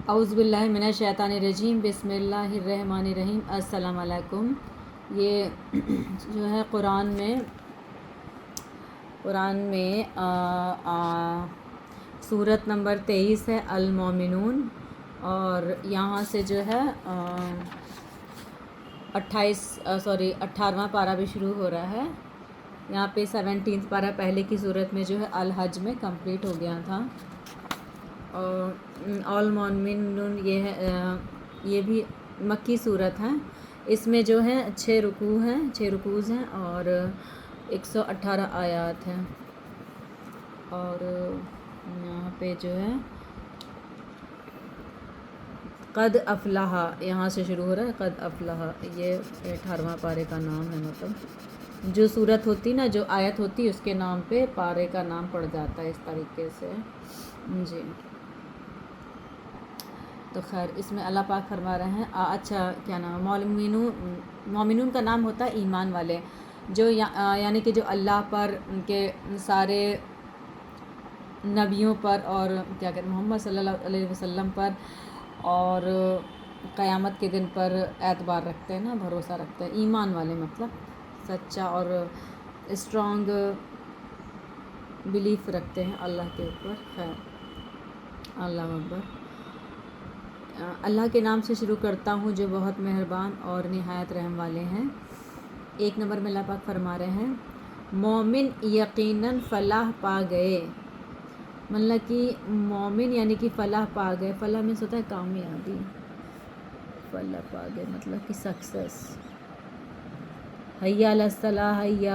اعوذ باللہ من الشیطان الرجیم، بسم اللہ الرحمن الرحیم۔ السلام علیکم۔ یہ جو ہے قرآن میں سورت نمبر 23 ہے المومنون، اور یہاں سے جو ہے 18واں پارہ بھی شروع ہو رہا ہے۔ یہاں پہ 17 پارہ پہلے کی صورت میں جو ہے الحج میں کمپلیٹ ہو گیا تھا، اور المومنون یہ بھی مکی صورت ہے۔ اس میں جو ہے 6 رکوع ہیں اور 118 آیات ہیں، اور یہاں پہ جو ہے قد افلح، یہاں سے شروع ہو رہا ہے قد افلح، یہ 18واں پارے کا نام ہے۔ مطلب جو صورت ہوتی نا، جو آیت ہوتی اس کے نام پہ پارے کا نام پڑ جاتا ہے اس طریقے سے جی۔ تو خیر، اس میں اللہ پاک فرما رہے ہیں اچھا کیا نام، مومنون کا نام ہوتا ہے ایمان والے، جو یعنی کہ جو اللہ پر، ان کے سارے نبیوں پر، اور کیا کہتے ہیں محمد صلی اللہ علیہ وسلم پر، اور قیامت کے دن پر اعتبار رکھتے ہیں نا، بھروسہ رکھتے ہیں، ایمان والے مطلب سچا اور اسٹرانگ بلیف رکھتے ہیں اللہ کے اوپر۔ خیر، اللہ اکبر۔ اللہ کے نام سے شروع کرتا ہوں جو بہت مہربان اور نہایت رحم والے ہیں۔ 1 نمبر میں اللہ پاک فرما رہے ہیں مومن یقیناً فلاح پا گئے، مطلب کہ مومن یعنی کہ فلاح پا گئے۔ فلاح میں ہوتا ہے کامیابی، فلاح پا گئے مطلب کہ سکسیس۔ حی علی الصلاح، حی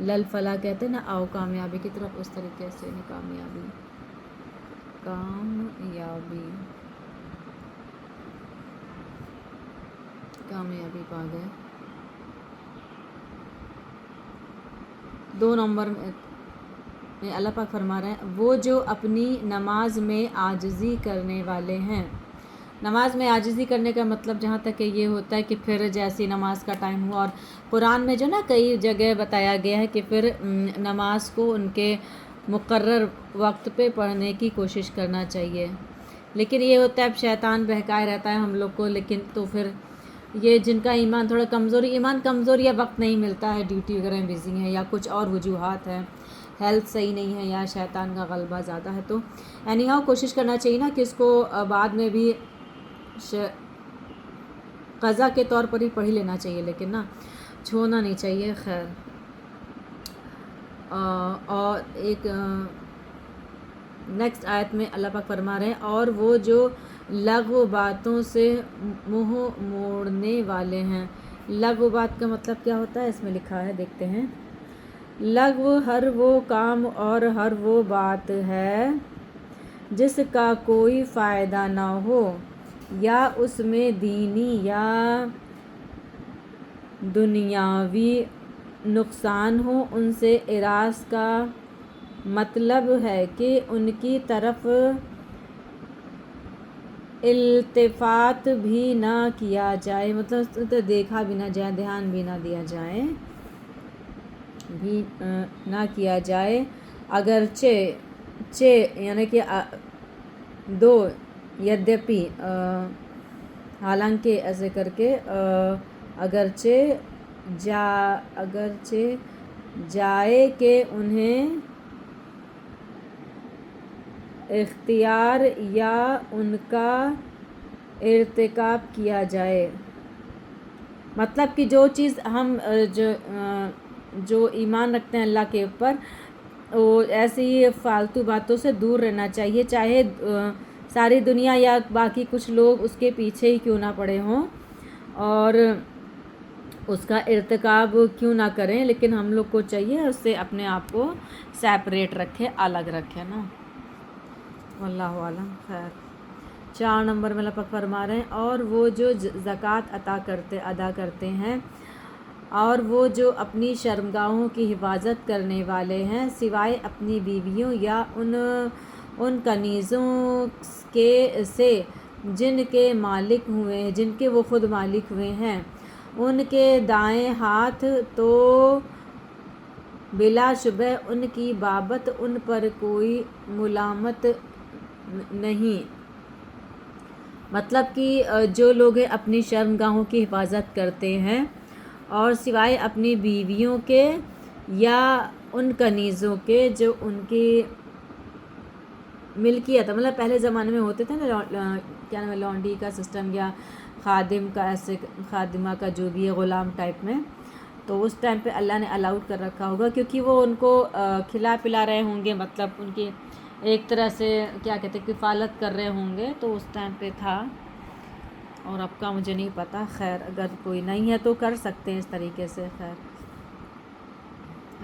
للفلاح کہتے ہیں نا، آؤ کامیابی کی طرف، اس طریقے سے کامیابی پا گئے۔ 2 نمبر میں اللہ پاک فرما رہے ہیں وہ جو اپنی نماز میں عاجزی کرنے والے ہیں۔ نماز میں عاجزی کرنے کا مطلب جہاں تک کہ یہ ہوتا ہے کہ پھر جیسی نماز کا ٹائم ہوا، اور قرآن میں جو نا کئی جگہ بتایا گیا ہے کہ پھر نماز کو ان کے مقرر وقت پہ پڑھنے کی کوشش کرنا چاہیے، لیکن یہ ہوتا ہے اب شیطان بہکائے رہتا ہے ہم لوگ کو، لیکن تو پھر یہ جن کا ایمان تھوڑا ایمان کمزور، یا وقت نہیں ملتا ہے، ڈیوٹی وغیرہ میں بزی ہیں، یا کچھ اور وجوہات ہیں، ہیلتھ صحیح نہیں ہے، یا شیطان کا غلبہ زیادہ ہے، تو اینی ہاؤ کوشش کرنا چاہیے نا کہ اس کو بعد میں بھی قضا کے طور پر ہی پڑھ ہی لینا چاہیے، لیکن نا چھوڑنا نہیں چاہیے۔ خیر، اور ایک نیکسٹ آیت میں اللہ پاک فرما رہے ہیں اور وہ جو لغو باتوں سے منہ موڑنے والے ہیں۔ لغو بات کا مطلب کیا ہوتا ہے، اس میں لکھا ہے، دیکھتے ہیں۔ لغو ہر وہ کام اور ہر وہ بات ہے جس کا کوئی فائدہ نہ ہو، یا اس میں دینی یا دنیاوی نقصان ہو۔ ان سے اعراض کا مطلب ہے کہ ان کی طرف التفات بھی نہ کیا جائے، مطلب دیکھا بھی نہ جائے، دھیان بھی نہ دیا جائے، اگرچہ یعنی کہ یدیپی، حالانکہ ایسے کر کے، اگرچہ جائے کہ انہیں اختیار یا ان کا ارتکاب کیا جائے۔ مطلب کہ جو چیز ہم جو ایمان رکھتے ہیں اللہ کے اوپر، وہ ایسی فالتو باتوں سے دور رہنا چاہیے، چاہے ساری دنیا یا باقی کچھ لوگ اس کے پیچھے ہی کیوں نہ پڑے ہوں اور اس کا ارتکاب کیوں نہ کریں، لیکن ہم لوگ کو چاہیے اس سے اپنے آپ کو سیپریٹ رکھے، الگ رکھے نا، واللہ عالم۔ خیر، 4 نمبر میں اللہ پاک فرما رہے ہیں اور وہ جو زکوٰۃ ادا کرتے ہیں، اور وہ جو اپنی شرمگاہوں کی حفاظت کرنے والے ہیں، سوائے اپنی بیویوں یا ان کنیزوں سے جن کے وہ خود مالک ہوئے ہیں، ان کے دائیں ہاتھ، تو بلا شبہ ان کی بابت ان پر کوئی ملامت نہیں، مطلب کہ جو لوگ اپنی شرمگاہوں کی حفاظت کرتے ہیں اور سوائے اپنی بیویوں کے یا ان کنیزوں کے جو ان کی ملکیت ہے، مطلب پہلے زمانے میں ہوتے تھے نا کیا نام ہے، لانڈی کا سسٹم یا خادم کا، ایسے خادمہ کا جو بھی ہے غلام ٹائپ میں، تو اس ٹائم پہ اللہ نے الاؤڈ کر رکھا ہوگا کیونکہ وہ ان کو کھلا پلا رہے ہوں گے، مطلب ان کی ایک طرح سے کیا کہتے ہیں کفالت کر رہے ہوں گے، تو اس ٹائم پہ تھا، اور اب کا مجھے نہیں پتہ، خیر اگر کوئی نہیں ہے تو کر سکتے ہیں اس طریقے سے، خیر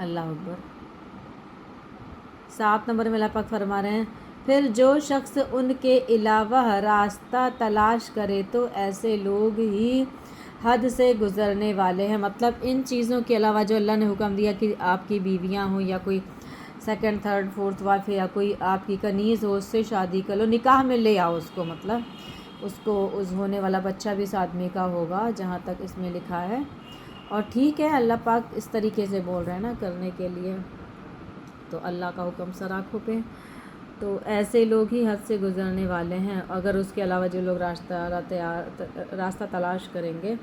اللہ اکبر۔ 7 نمبر میں اللہ پاک فرما رہے ہیں پھر جو شخص ان کے علاوہ راستہ تلاش کرے تو ایسے لوگ ہی حد سے گزرنے والے ہیں، مطلب ان چیزوں کے علاوہ جو اللہ نے حکم دیا کہ آپ کی بیویاں ہوں یا کوئی سیکنڈ تھرڈ فورتھ وائف یا کوئی آپ کی کنیز ہو، اس سے شادی کر لو، نکاح میں لے آؤ اس کو، مطلب اس کو اس ہونے والا بچہ بھی اس آدمی کا ہوگا جہاں تک اس میں لکھا ہے، اور ٹھیک ہے اللہ پاک اس طریقے سے بول رہے ہیں نا کرنے کے لیے، تو اللہ کا حکم سر آنکھوں پہ، تو ایسے لوگ ہی حد سے گزرنے والے ہیں، اگر اس کے علاوہ جو لوگ راستہ تلاش کریں گے۔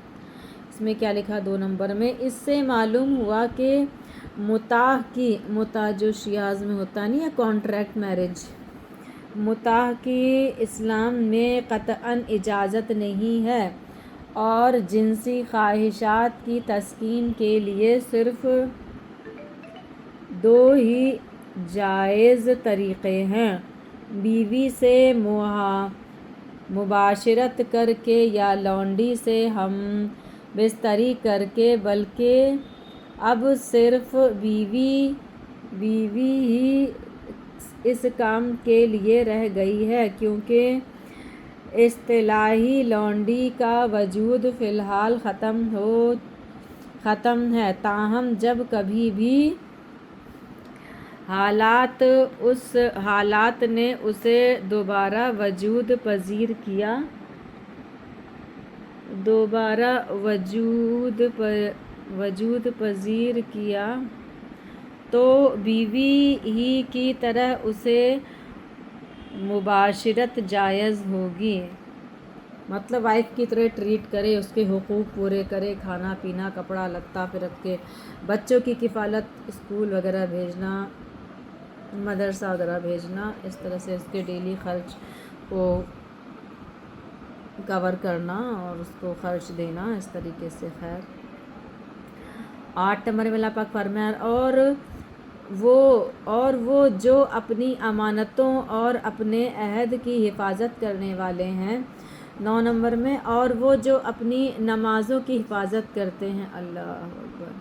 اس میں کیا لکھا 2 نمبر میں، اس سے معلوم ہوا کہ متاع جو شیعہ میں ہوتا نہیں ہے کانٹریکٹ میرج، متاع کی اسلام میں قطعاً اجازت نہیں ہے، اور جنسی خواہشات کی تسکین کے لیے صرف 2 ہی جائز طریقے ہیں، بیوی سے مباشرت کر کے یا لونڈی سے ہم بستری کر کے، بلکہ اب صرف بیوی ہی اس کام کے لیے رہ گئی ہے، کیونکہ اصطلاحی لونڈی کا وجود فی الحال ختم ہے، تاہم جب کبھی بھی حالات نے اسے دوبارہ وجود پذیر کیا تو بیوی ہی کی طرح اسے مباشرت جائز ہوگی، مطلب وائف کی طرح ٹریٹ کرے، اس کے حقوق پورے کرے، کھانا پینا کپڑا لتا پھر رکھ کے، بچوں کی کفالت، اسکول وغیرہ بھیجنا، مدرسہ وغیرہ بھیجنا، اس طرح سے اس کے ڈیلی خرچ کو کور کرنا اور اس کو خرچ دینا، اس طریقے سے، خیر۔ 8 نمبر میں اللہ پاک فرمایا اور وہ جو اپنی امانتوں اور اپنے عہد کی حفاظت کرنے والے ہیں۔ 9 نمبر میں، اور وہ جو اپنی نمازوں کی حفاظت کرتے ہیں، اللہ اکبر،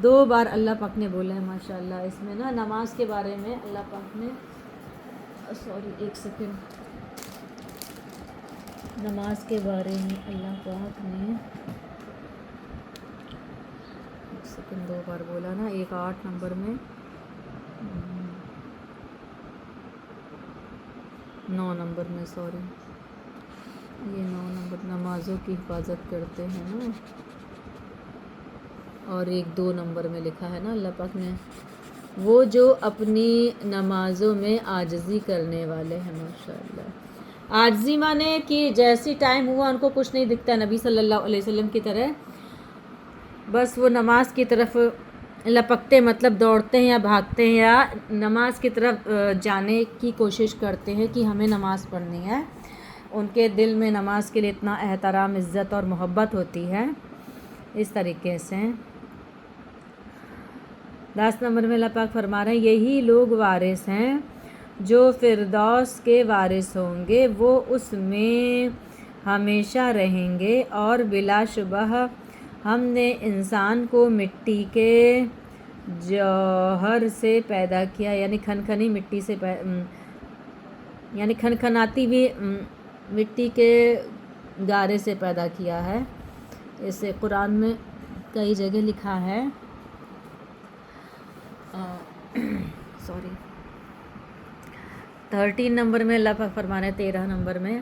2 بار اللہ پاک نے بولا ہے ماشاءاللہ اس میں نا، نماز کے بارے میں اللہ پاک نے، ایک سیکنڈ، نماز کے بارے میں اللہ پاک نے 2 بار بولا نا، ایک 8 نمبر میں، 9 نمبر میں، یہ 9 نمبر نمازوں کی حفاظت کرتے ہیں نا، اور ایک 2 نمبر میں لکھا ہے نا اللہ پاک نے، وہ جو اپنی نمازوں میں عاجزی کرنے والے ہیں، ماشاءاللہ، عاجزی مانے کہ جیسی ٹائم ہوا ان کو کچھ نہیں دکھتا، نبی صلی اللہ علیہ وسلم کی طرح بس وہ نماز کی طرف لپکتے، مطلب دوڑتے ہیں یا بھاگتے ہیں یا نماز کی طرف جانے کی کوشش کرتے ہیں کہ ہمیں نماز پڑھنی ہے، ان کے دل میں نماز کے لیے اتنا احترام، عزت اور محبت ہوتی ہے، اس طریقے سے۔ 10 نمبر میں اللہ پاک فرما رہے ہیں یہی لوگ وارث ہیں جو فردوس کے وارث ہوں گے، وہ اس میں ہمیشہ رہیں گے، اور بلا شبہ ہم نے انسان کو مٹی کے جوہر سے پیدا کیا، یعنی کھنکھنی مٹی سے یعنی کھنکھناتی بھی مٹی کے گارے سے پیدا کیا ہے، اسے قرآن میں کئی جگہ لکھا ہے، 13 نمبر میں اللہ پاک فرما رہے ہیں 13 نمبر میں،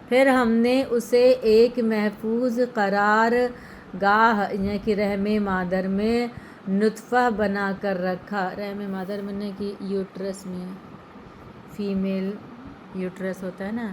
پھر ہم نے اسے ایک محفوظ قرار گاہ یعنی کہ رحم مادر میں نطفہ بنا کر رکھا، رحم مادر میں نے کہ یوٹرس میں فیمیل یوٹرس ہوتا ہے نا،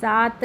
7